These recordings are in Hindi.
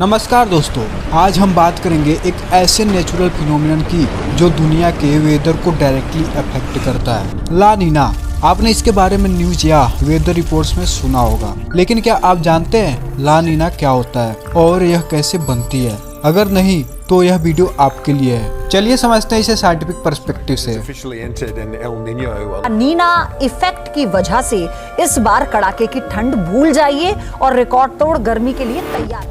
नमस्कार दोस्तों, आज हम बात करेंगे एक ऐसे नेचुरल फिनोमिनन की जो दुनिया के वेदर को डायरेक्टली अफेक्ट करता है, ला नीना। आपने इसके बारे में न्यूज या वेदर रिपोर्ट्स में सुना होगा, लेकिन क्या आप जानते हैं ला नीना क्या होता है और यह कैसे बनती है? अगर नहीं तो यह वीडियो आपके लिए है। चलिए समझते हैं इसे साइंटिफिक पर्सपेक्टिव से। नीना इफेक्ट की वजह से इस बार कड़ाके की ठंड भूल जाइए और रिकॉर्ड तोड़ गर्मी के लिए तैयार।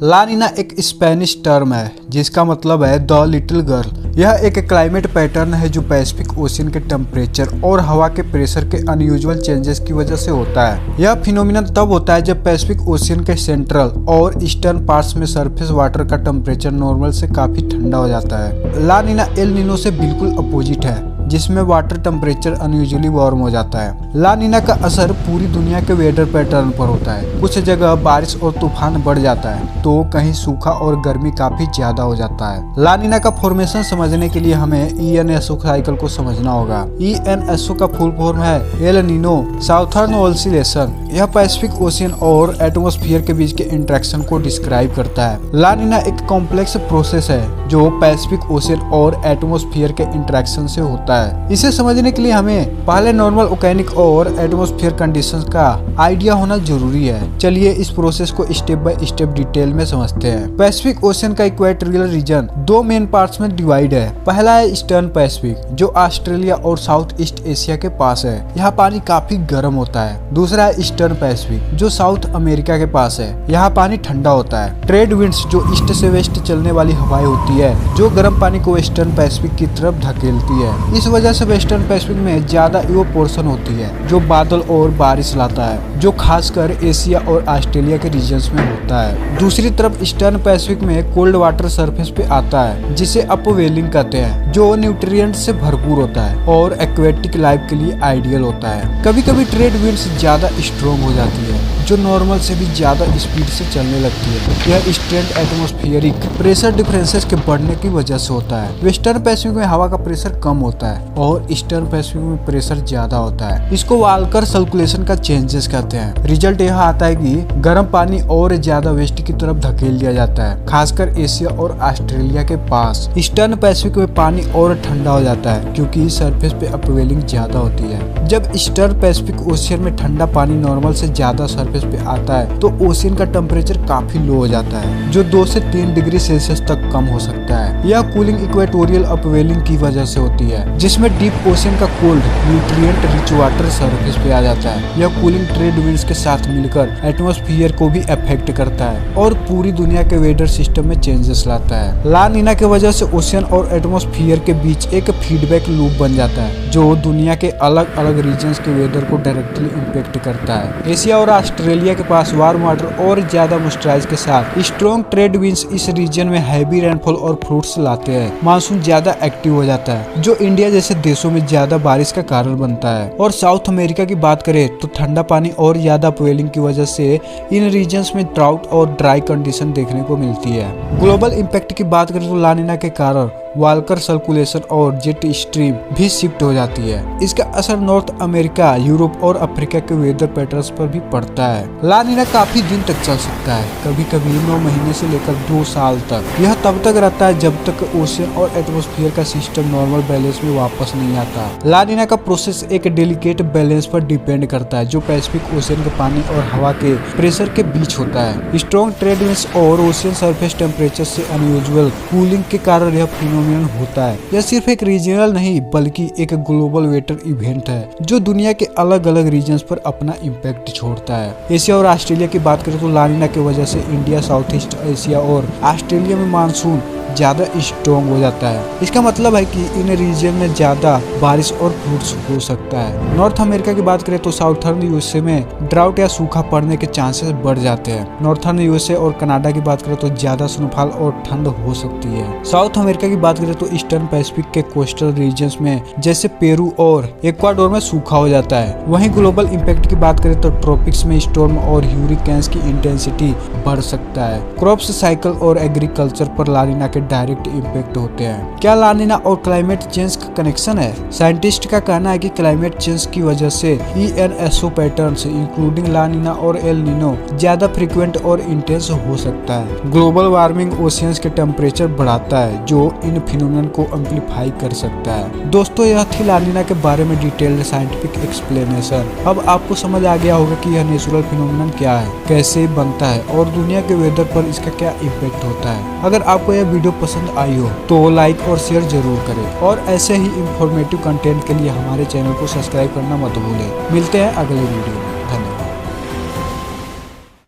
ला नीना एक स्पेनिश टर्म है जिसका मतलब है द लिटिल गर्ल। यह एक क्लाइमेट पैटर्न है जो पैसिफिक ओशियन के टेम्परेचर और हवा के प्रेशर के अनयूजुअल चेंजेस की वजह से होता है। यह फिनोमिनन तब होता है जब पैसिफिक ओशियन के सेंट्रल और ईस्टर्न पार्ट्स में सरफेस वाटर का टेम्परेचर नॉर्मल से काफी ठंडा हो जाता है। ला नीना एल नीनो से बिल्कुल अपोजिट है, जिसमें वाटर टेम्परेचर अनयूजुअली वार्म हो जाता है। ला नीना का असर पूरी दुनिया के वेदर पैटर्न पर होता है। कुछ जगह बारिश और तूफान बढ़ जाता है तो कहीं सूखा और गर्मी काफी ज्यादा हो जाता है। ला नीना का फॉर्मेशन समझने के लिए हमें ENSO साइकिल को समझना होगा। ENSO का फुल फॉर्म है एल नीनो साउथर्न ऑसिलेशन। यह पैसिफिक ओशियन और एटमॉस्फेयर के बीच के इंटरेक्शन को डिस्क्राइब करता है। ला नीना एक कॉम्प्लेक्स प्रोसेस है जो पैसिफिक ओशियन और एटमॉस्फेयर के इंटरेक्शन से होता है। इसे समझने के लिए हमें पहले नॉर्मल ओकेनिक और एटमॉस्फेयर कंडीशंस का आइडिया होना जरूरी है। चलिए इस प्रोसेस को स्टेप बाय स्टेप डिटेल में समझते हैं। पैसिफिक ओशियन का इक्वेटोरियल रीजन दो मेन पार्ट्स में डिवाइड है। पहला है ईस्टर्न पैसिफिक जो ऑस्ट्रेलिया और साउथ ईस्ट एशिया के पास है। यहाँ पानी काफी गर्म होता है। दूसरा है ईस्टर्न पैसिफिक जो साउथ अमेरिका के पास है। यहाँ पानी ठंडा होता है। ट्रेड विंड्स जो ईस्ट से वेस्ट चलने वाली हवाएं होती है जो गर्म पानी को वेस्टर्न पैसिफिक की तरफ धकेलती है। इस वजह से वेस्टर्न पैसिफिक में ज्यादा इवेपोरेशन होती है जो बादल और बारिश लाता है, जो खासकर एशिया और ऑस्ट्रेलिया के रीजन्स में होता है। दूसरी तरफ ईस्टर्न पैसिफिक में कोल्ड वाटर सरफेस पे आता है जिसे अपवेलिंग कहते हैं, जो न्यूट्रिएंट से भरपूर होता है और एक्वेटिक लाइफ के लिए आइडियल होता है। कभी कभी ट्रेड विंड्स ज्यादा स्ट्रॉन्ग हो जाती है जो नॉर्मल से भी ज्यादा स्पीड से चलने लगती है। यह ईस्टर्न एटमॉस्फेरिक प्रेशर डिफरेंसेस के बढ़ने की वजह से होता है। वेस्टर्न पैसिफिक में हवा का प्रेशर कम होता है और ईस्टर्न पैसिफिक में प्रेशर ज्यादा होता है। इसको वाल्कर सर्कुलेशन का चेंजेस कहते हैं। रिजल्ट यह आता है कि गर्म पानी और ज्यादा वेस्ट की तरफ धकेल दिया जाता है, खासकर एशिया और ऑस्ट्रेलिया के पास। ईस्टर्न पैसिफिक में पानी और ठंडा हो जाता है क्योंकि सरफेस पे अपवेलिंग ज्यादा होती है। जब ईस्टर्न पैसिफिक ओशियन में ठंडा पानी नॉर्मल से ज्यादा सरफेस पे आता है तो ओशियन का टेम्परेचर काफी लो हो जाता है जो 2 से 3 डिग्री सेल्सियस तक कम हो सकता है। यह कूलिंग इक्वेटोरियल अपवेलिंग की वजह से होती है जिसमें डीप ओशियन का cold nutrient rich water surface पे आ जाता है। यह कूलिंग ट्रेड विंड्स के साथ मिलकर एटमॉस्फेयर को भी अफेक्ट करता है और पूरी दुनिया के वेदर सिस्टम में चेंजेस लाता है। ला नीना की वजह से ओशियन और एटमॉस्फेयर के बीच एक फीडबैक लूप बन जाता है जो दुनिया के अलग अलग रीजन्स के वेदर को डायरेक्टली इम्पेक्ट करता है। एशिया और ऑस्ट्रेलिया के पास वार्म वाटर और ज्यादा मॉइस्चराइज के साथ स्ट्रॉन्ग ट्रेड विंड्स इस रीजन में हैवी रेनफॉल और फ्रूट्स लाते हैं। मानसून ज्यादा एक्टिव हो जाता है जो इंडिया जैसे देशों में ज्यादा बारिश का कारण बनता है। और साउथ अमेरिका की बात करें तो ठंडा पानी और ज्यादा अपवेलिंग की वजह से इन रीजन्स में ड्राउट और ड्राई कंडीशन देखने को मिलती है। ग्लोबल इम्पैक्ट की बात करें तो ला नीना के कारण वाल्कर सर्कुलेशन और जेट स्ट्रीम भी शिफ्ट हो जाती है। इसका असर नॉर्थ अमेरिका, यूरोप और अफ्रीका के वेदर पैटर्न्स पर भी पड़ता है। ला नीना काफी दिन तक चल सकता है, कभी कभी 9 महीने से लेकर 2 साल तक। यह तब तक रहता है जब तक ओशियन और एटमॉस्फेयर का सिस्टम नॉर्मल बैलेंस में वापस नहीं आता। ला नीना का प्रोसेस एक डेलिकेट बैलेंस पर डिपेंड करता है जो पैसिफिक ओशियन के पानी और हवा के प्रेशर के बीच होता है। स्ट्रॉन्ग ट्रेड विंड्स और ओशियन सरफेस टेम्परेचर से अनयूजुअल कूलिंग के कारण यह फिनोमिनन होता है। यह सिर्फ एक रीजनल नहीं बल्कि एक ग्लोबल वेदर इवेंट है जो दुनिया के अलग अलग रीजन्स पर अपना इम्पैक्ट छोड़ता है। एशिया और ऑस्ट्रेलिया की बात करें तो ला नीना की वजह से इंडिया, साउथ ईस्ट एशिया और ऑस्ट्रेलिया में मानसून ज्यादा स्ट्रॉन्ग हो जाता है। इसका मतलब है कि इन रीजन में ज्यादा बारिश और फ्लूड्स हो सकता है। नॉर्थ अमेरिका की बात करें तो साउथर्न यूएसए में ड्राउट या सूखा पड़ने के चांसेस बढ़ जाते हैं। नॉर्थर्न यूएसए और कनाडा की बात करें तो ज्यादा स्नोफॉल और ठंड हो सकती है। साउथ अमेरिका की बात बात करें तो ईस्टर्न पैसिफिक के कोस्टल रीजन्स में जैसे पेरू और इक्वाडोर में सूखा हो जाता है। वहीं ग्लोबल इम्पैक्ट की बात करें तो ट्रॉपिक्स में स्टॉर्म और ह्यूरिकेन्स की इंटेंसिटी बढ़ सकता है। क्रॉप्स साइकिल और एग्रीकल्चर पर लानिना के डायरेक्ट इम्पैक्ट होते हैं। क्या लानिना और क्लाइमेट चेंज का कनेक्शन है? साइंटिस्ट का कहना है कि क्लाइमेट चेंज की वजह से ENSO पैटर्न्स इंक्लूडिंग लानिना और एल नीनो ज्यादा फ्रीक्वेंट और इंटेंस हो सकता है। ग्लोबल वार्मिंग ओशियंस के टेम्परेचर बढ़ाता है जो इन फिनोमेनन को एम्पलीफाई कर सकता है। दोस्तों, यह थी लानिना के बारे में डिटेल्ड साइंटिफिक एक्सप्लेनेशन। अब आपको समझ आ गया होगा कि यह नेचुरल फिनोमेनन क्या है, कैसे बनता है और दुनिया के वेदर पर इसका क्या इम्पैक्ट होता है। अगर आपको यह वीडियो पसंद आई हो तो लाइक और शेयर जरूर करें और ऐसे ही इंफॉर्मेटिव कंटेंट के लिए हमारे चैनल को सब्सक्राइब करना मत भूलें। मिलते हैं अगले वीडियो में।